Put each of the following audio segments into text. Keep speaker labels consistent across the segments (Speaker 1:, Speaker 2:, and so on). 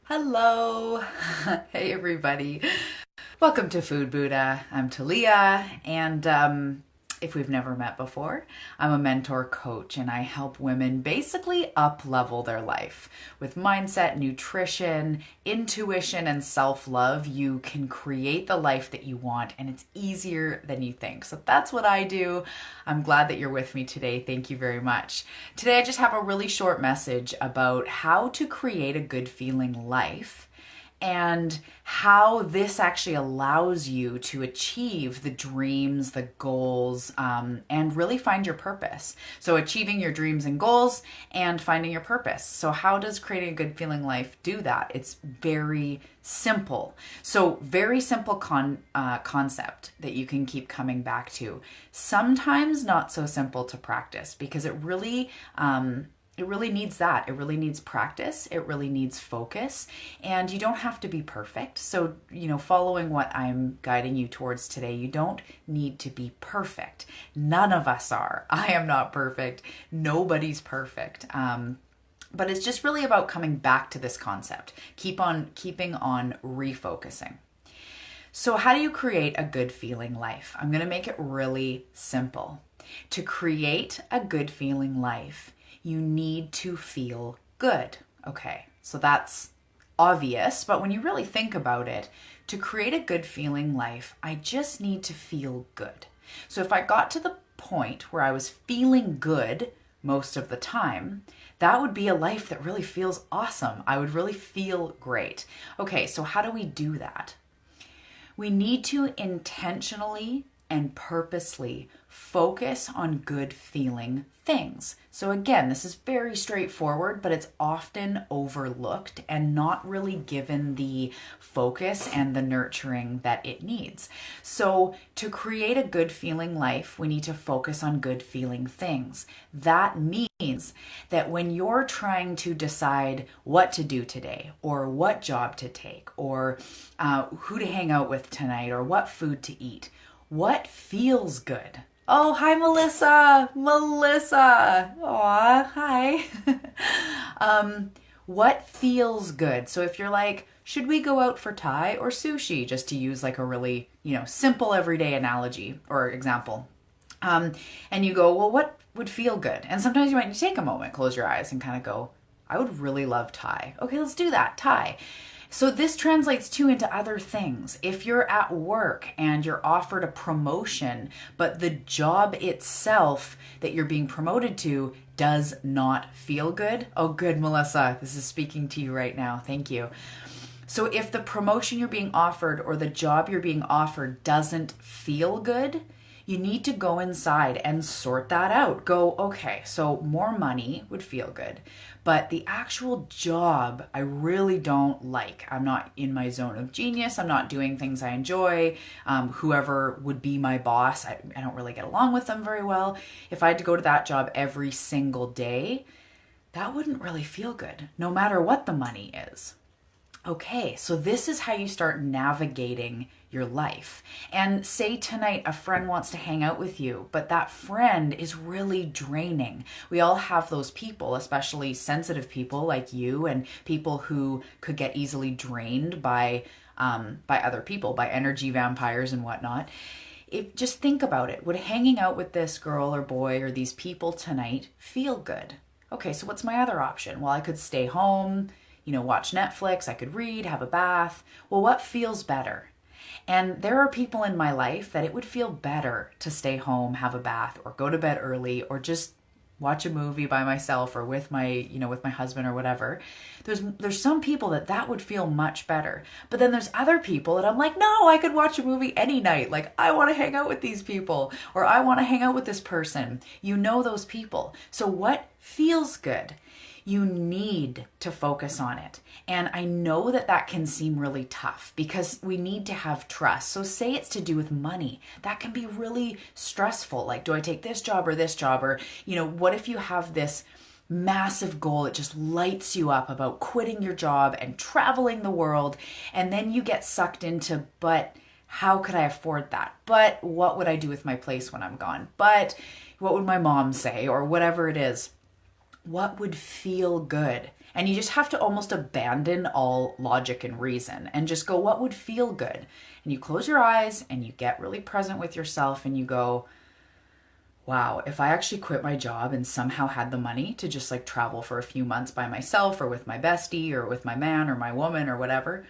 Speaker 1: Hello. Hey, everybody. Welcome to Food Buddha. I'm Talia, and if we've never met before, I'm a mentor coach and I help women basically up level their life with mindset, nutrition, intuition, and self love. You can create the life that you want, and it's easier than you think. So that's what I do. I'm glad that you're with me today. Thank you very much. Today, I just have a really short message about how to create a good feeling life and how this actually allows you to achieve the dreams, the goals, and really find your purpose. So, achieving your dreams and goals and finding your purpose. So, how does creating a good feeling life do that? It's very simple. So, very simple concept that you can keep coming back to. Sometimes not so simple to practice because it really needs that. It really needs practice. It really needs focus. And you don't have to be perfect. So, following what I'm guiding you towards today, you don't need to be perfect. None of us are. I am not perfect. Nobody's perfect. But it's just really about coming back to this concept. Keeping on refocusing. So, how do you create a good feeling life? I'm going to make it really simple. To create a good feeling life, you need to feel good. Okay, so that's obvious, but when you really think about it, to create a good feeling life, I just need to feel good. So if I got to the point where I was feeling good most of the time, that would be a life that really feels awesome. I would really feel great. Okay, so how do we do that? We need to intentionally and purposely focus on good feeling things. So, again, this is very straightforward, but it's often overlooked and not really given the focus and the nurturing that it needs. So, to create a good feeling life, we need to focus on good feeling things. That means that when you're trying to decide what to do today, or what job to take, or who to hang out with tonight, or what food to eat, what feels good? Oh, hi, Melissa. Melissa. Aw, hi. What feels good? So if you're like, should we go out for Thai or sushi? Just to use like a really, simple everyday analogy or example. And you go, well, what would feel good? And sometimes you might take a moment, close your eyes, and kind of go, I would really love Thai. Okay, let's do that. Thai. So this translates too into other things. If you're at work and you're offered a promotion, but the job itself that you're being promoted to does not feel good. Oh, good, Melissa. This is speaking to you right now. Thank you. So if the promotion you're being offered or the job you're being offered doesn't feel good, you need to go inside and sort that out. Go, okay, so more money would feel good, but the actual job I really don't like. I'm not in my zone of genius. I'm not doing things I enjoy. Whoever would be my boss, I don't really get along with them very well. If I had to go to that job every single day, that wouldn't really feel good, no matter what the money is. Okay, so this is how you start navigating your life. And say tonight a friend wants to hang out with you, but that friend is really draining. We all have those people, especially sensitive people like you and people who could get easily drained by other people, by energy vampires and whatnot. Just think about it. Would hanging out with this girl or boy or these people tonight feel good? Okay, so what's my other option? Well, I could stay home, watch Netflix, I could read, have a bath. Well, what feels better? And there are people in my life that it would feel better to stay home, have a bath, or go to bed early, or just watch a movie by myself or with my husband or whatever. There's some people that would feel much better. But then there's other people that I'm like, no, I could watch a movie any night. Like, I want to hang out with these people, or I want to hang out with this person. You know those people. So what feels good? You need to focus on it. And I know that can seem really tough because we need to have trust. So say it's to do with money. That can be really stressful. Like, do I take this job or this job? Or, what if you have this massive goal that just lights you up about quitting your job and traveling the world, and then you get sucked into, but how could I afford that? But what would I do with my place when I'm gone? But what would my mom say? Or whatever it is. What would feel good? And you just have to almost abandon all logic and reason and just go, what would feel good? And you close your eyes and you get really present with yourself and you go, wow, if I actually quit my job and somehow had the money to just like travel for a few months by myself or with my bestie or with my man or my woman or whatever,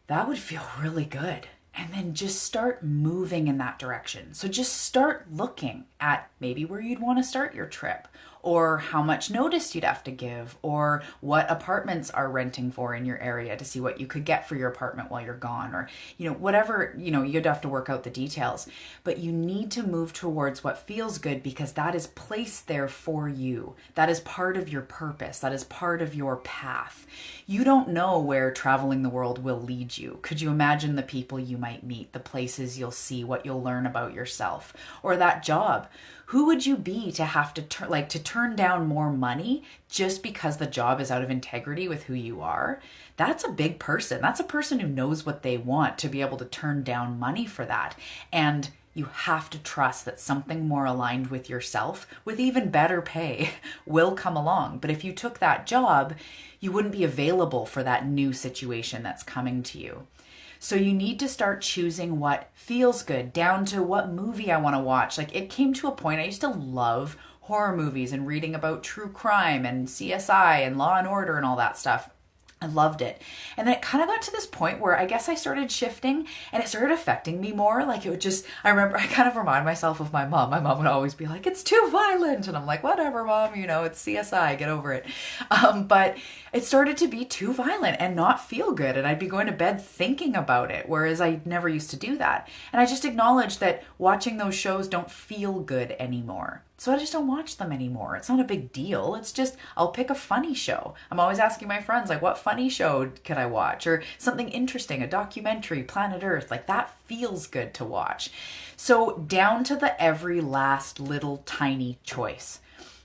Speaker 1: that would feel really good. And then just start moving in that direction. So just start looking at maybe where you'd want to start your trip, or how much notice you'd have to give, or what apartments are renting for in your area to see what you could get for your apartment while you're gone, or, whatever, you'd have to work out the details. But you need to move towards what feels good because that is placed there for you. That is part of your purpose. That is part of your path. You don't know where traveling the world will lead you. Could you imagine the people you might meet, the places you'll see, what you'll learn about yourself, or that job? Who would you be to have to turn down more money just because the job is out of integrity with who you are? That's a big person. That's a person who knows what they want to be able to turn down money for that. And you have to trust that something more aligned with yourself, with even better pay, will come along. But if you took that job, you wouldn't be available for that new situation that's coming to you. So you need to start choosing what feels good, down to what movie I want to watch. Like, it came to a point, I used to love horror movies and reading about true crime and CSI and Law and Order and all that stuff. I loved it. And then it kind of got to this point where I guess I started shifting and it started affecting me more. Like, it would just, I remember I kind of remind myself of my mom. My mom would always be like, it's too violent. And I'm like, whatever, Mom, it's CSI, get over it. But it started to be too violent and not feel good. And I'd be going to bed thinking about it, whereas I never used to do that. And I just acknowledged that watching those shows don't feel good anymore. So I just don't watch them anymore. It's not a big deal. It's just, I'll pick a funny show. I'm always asking my friends, like, what funny show could I watch? Or something interesting, a documentary, Planet Earth. Like, that feels good to watch. So down to the every last little tiny choice.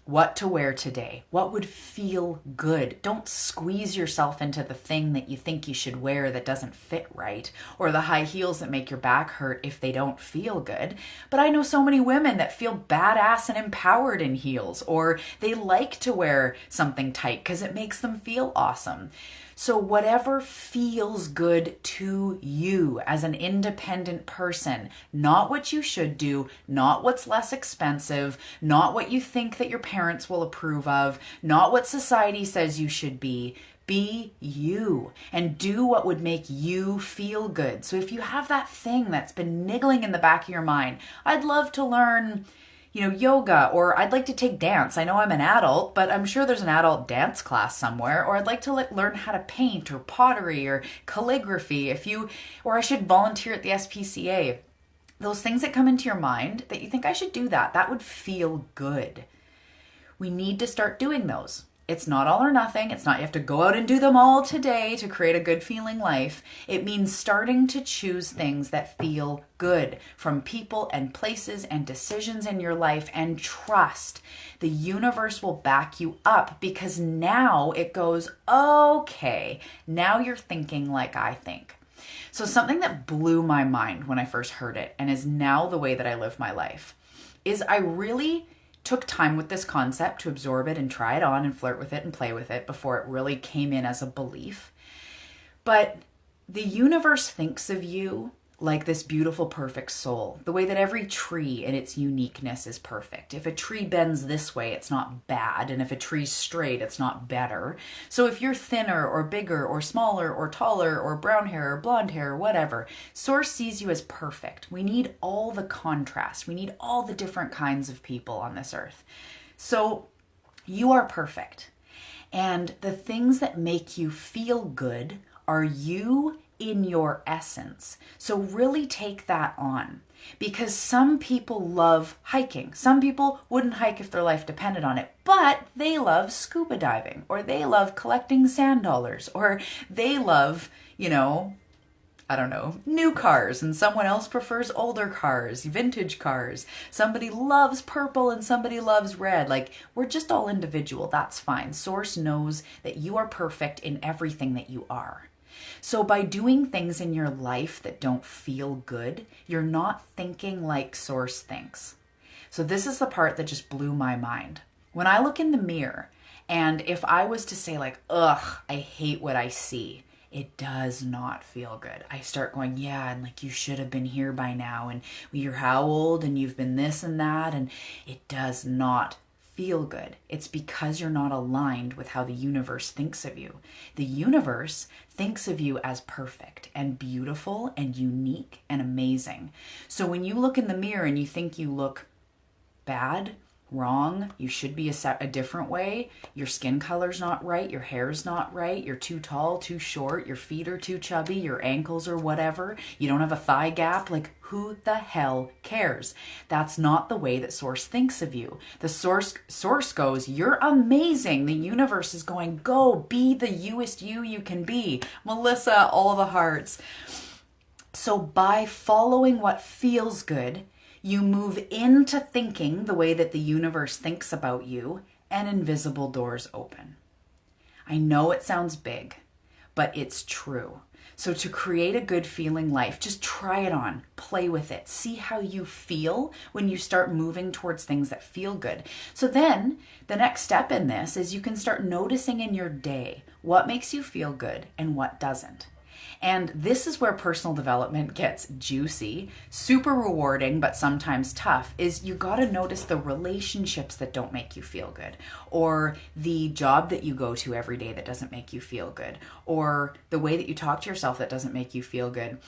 Speaker 1: What to wear today? What would feel good? Don't squeeze yourself into the thing that you think you should wear that doesn't fit right, or the high heels that make your back hurt if they don't feel good. But I know so many women that feel badass and empowered in heels, or they like to wear something tight because it makes them feel awesome. So whatever feels good to you as an independent person, not what you should do, not what's less expensive, not what you think that your parents will approve of, not what society says you should be. Be you and do what would make you feel good. So if you have that thing that's been niggling in the back of your mind, I'd love to learn yoga, or I'd like to take dance. I know I'm an adult, but I'm sure there's an adult dance class somewhere. Or I'd like to learn how to paint or pottery or calligraphy or I should volunteer at the SPCA. Those things that come into your mind that you think I should do that would feel good. We need to start doing those. It's not all or nothing. It's not you have to go out and do them all today to create a good feeling life. It means starting to choose things that feel good from people and places and decisions in your life, and trust the universe will back you up, because now it goes, okay, now you're thinking like I think. So something that blew my mind when I first heard it, and is now the way that I live my life, is I really took time with this concept to absorb it and try it on and flirt with it and play with it before it really came in as a belief. But the universe thinks of you like this beautiful, perfect soul, the way that every tree in its uniqueness is perfect. If a tree bends this way, it's not bad. And if a tree's straight, it's not better. So if you're thinner or bigger or smaller or taller or brown hair or blonde hair or whatever, Source sees you as perfect. We need all the contrast. We need all the different kinds of people on this earth. So you are perfect. And the things that make you feel good are you in your essence. So really take that on, because some people love hiking. Some people wouldn't hike if their life depended on it, but they love scuba diving, or they love collecting sand dollars, or they love, new cars, and someone else prefers older cars, vintage cars. Somebody loves purple and somebody loves red. Like, we're just all individual. That's fine. Source knows that you are perfect in everything that you are. So by doing things in your life that don't feel good, you're not thinking like Source thinks. So this is the part that just blew my mind. When I look in the mirror And if I was to say like, ugh, I hate what I see, it does not feel good. I start going, yeah, and like you should have been here by now, and you're how old, and you've been this and that, and it does not feel good. It's because you're not aligned with how the universe thinks of you. The universe thinks of you as perfect and beautiful and unique and amazing. So when you look in the mirror and you think you look bad, wrong, you should be a different way, your skin color's not right, your hair's not right, you're too tall, too short, your feet are too chubby, your ankles or whatever, you don't have a thigh gap, like who the hell cares? That's not the way that source thinks of you. The source goes, you're amazing. The universe is going, go be the youest you can be. Melissa, all the hearts. So by following what feels good, you move into thinking the way that the universe thinks about you, and invisible doors open. I know it sounds big, but it's true. So to create a good feeling life, just try it on, play with it, see how you feel when you start moving towards things that feel good. So then the next step in this is you can start noticing in your day what makes you feel good and what doesn't. And this is where personal development gets juicy, super rewarding, but sometimes tough, is you got to notice the relationships that don't make you feel good, or the job that you go to every day that doesn't make you feel good, or the way that you talk to yourself that doesn't make you feel good.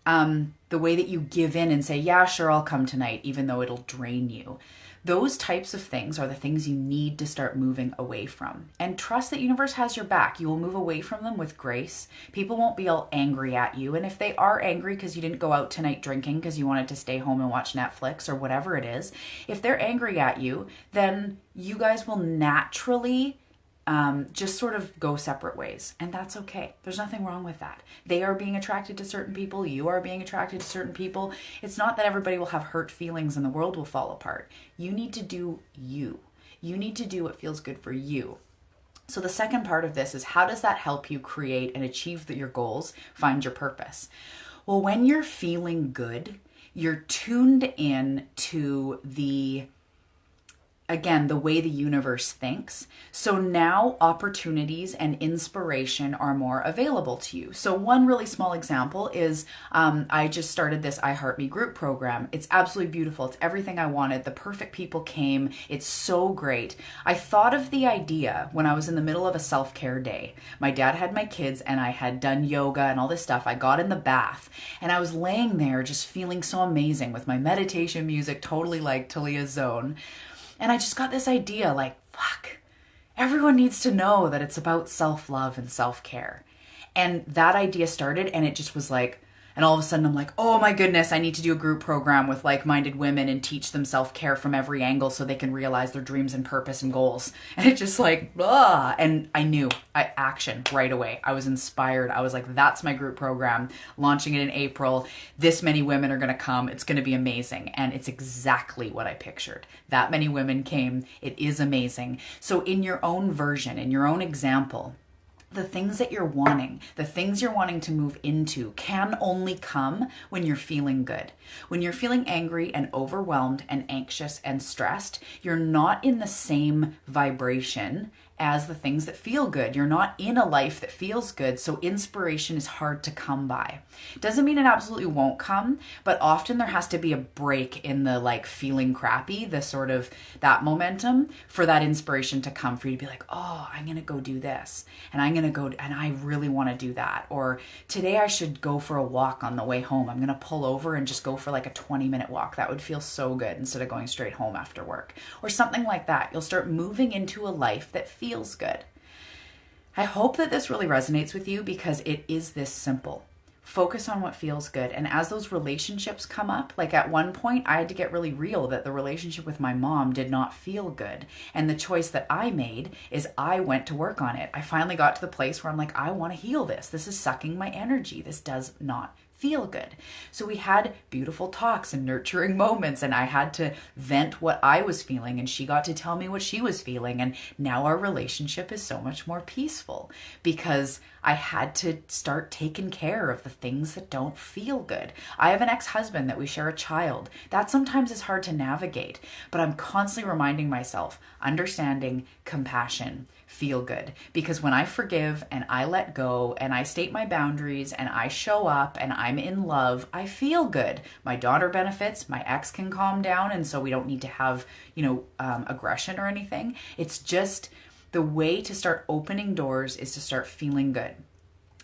Speaker 1: The way that you give in and say, yeah, sure, I'll come tonight, even though it'll drain you. Those types of things are the things you need to start moving away from. And trust that universe has your back. You will move away from them with grace. People won't be all angry at you. And if they are angry because you didn't go out tonight drinking because you wanted to stay home and watch Netflix or whatever it is, if they're angry at you, then you guys will naturally just sort of go separate ways. And that's okay. There's nothing wrong with that. They are being attracted to certain people. You are being attracted to certain people. It's not that everybody will have hurt feelings and the world will fall apart. You need to do you. You need to do what feels good for you. So the second part of this is, how does that help you create and achieve your goals, find your purpose? Well, when you're feeling good, you're tuned in to the way the universe thinks. So now opportunities and inspiration are more available to you. So one really small example is I just started this I Heart Me group program. It's absolutely beautiful. It's everything I wanted. The perfect people came. It's so great. I thought of the idea when I was in the middle of a self-care day. My dad had my kids and I had done yoga and all this stuff. I got in the bath and I was laying there just feeling so amazing with my meditation music, totally like Talia's zone. And I just got this idea like, fuck, everyone needs to know that it's about self-love and self-care. And that idea started and it just was like, and all of a sudden I'm like, oh my goodness, I need to do a group program with like-minded women and teach them self-care from every angle so they can realize their dreams and purpose and goals. And it just like, blah. And I knew, action right away. I was inspired. I was like, that's my group program, launching it in April. This many women are going to come. It's going to be amazing. And it's exactly what I pictured. That many women came. It is amazing. So in your own version, in your own example, the things that you're wanting, the things you're wanting to move into can only come when you're feeling good. When you're feeling angry and overwhelmed and anxious and stressed, you're not in the same vibration as the things that feel good. You're not in a life that feels good, so inspiration is hard to come by. Doesn't mean it absolutely won't come, but often there has to be a break in the like feeling crappy, the sort of that momentum for that inspiration to come, for you to be like, oh, I'm going to go do this, and I'm going to go, and I really want to do that. Or today I should go for a walk on the way home. I'm going to pull over and just go for like a 20-minute walk. That would feel so good instead of going straight home after work or something like that. You'll start moving into a life that feels good. I hope that this really resonates with you because it is this simple. Focus on what feels good. And as those relationships come up, like at one point I had to get really real that the relationship with my mom did not feel good. And the choice that I made is I went to work on it. I finally got to the place where I'm like, I want to heal this. This is sucking my energy. This does not feel good. So we had beautiful talks and nurturing moments, and I had to vent what I was feeling, and she got to tell me what she was feeling. And now our relationship is so much more peaceful because I had to start taking care of the things that don't feel good. I have an ex-husband that we share a child. That sometimes is hard to navigate, but I'm constantly reminding myself, understanding, compassion, feel good. Because when I forgive and I let go and I state my boundaries and I show up and I'm in love, I feel good. My daughter benefits, my ex can calm down, and so we don't need to have, aggression or anything. It's just the way to start opening doors is to start feeling good.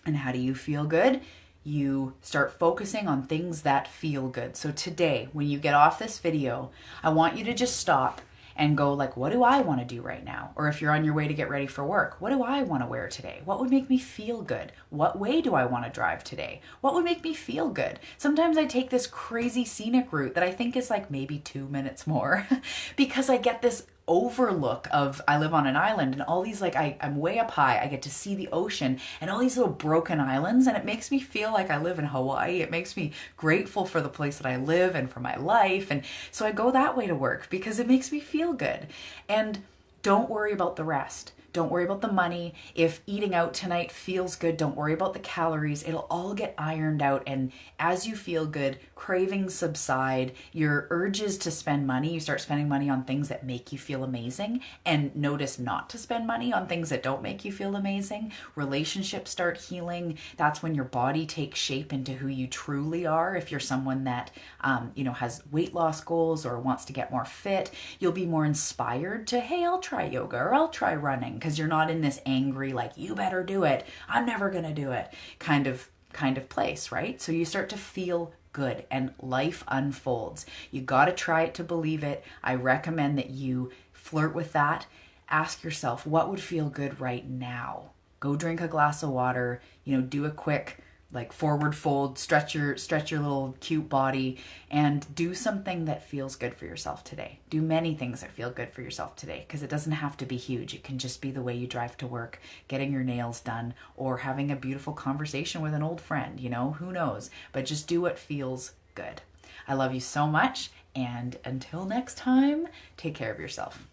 Speaker 1: And how do you feel good? You start focusing on things that feel good. So today, when you get off this video, I want you to just stop and go like, what do I want to do right now? Or if you're on your way to get ready for work, what do I want to wear today? What would make me feel good? What way do I want to drive today? What would make me feel good? Sometimes I take this crazy scenic route that I think is like maybe 2 minutes more because I get this overlook of, I live on an island and all these, like, I'm way up high, I get to see the ocean and all these little broken islands, and it makes me feel like I live in Hawaii. It makes me grateful for the place that I live and for my life, and so I go that way to work because it makes me feel good. And don't worry about the rest. Don't worry about the money. If eating out tonight feels good, don't worry about the calories. It'll all get ironed out. And as you feel good, cravings subside. Your urges to spend money, you start spending money on things that make you feel amazing. And notice not to spend money on things that don't make you feel amazing. Relationships start healing. That's when your body takes shape into who you truly are. If you're someone that, has weight loss goals or wants to get more fit, you'll be more inspired to, hey, I'll try yoga or I'll try running. Because you're not in this angry, like, you better do it, I'm never gonna do it kind of place, right? So you start to feel good and life unfolds. You got to try it to believe it. I recommend that you flirt with that. Ask yourself, what would feel good right now? Go drink a glass of water, do a quick like forward fold, stretch your little cute body, and do something that feels good for yourself today. Do many things that feel good for yourself today, because it doesn't have to be huge. It can just be the way you drive to work, getting your nails done, or having a beautiful conversation with an old friend, who knows, but just do what feels good. I love you so much, and until next time, take care of yourself.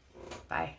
Speaker 1: Bye.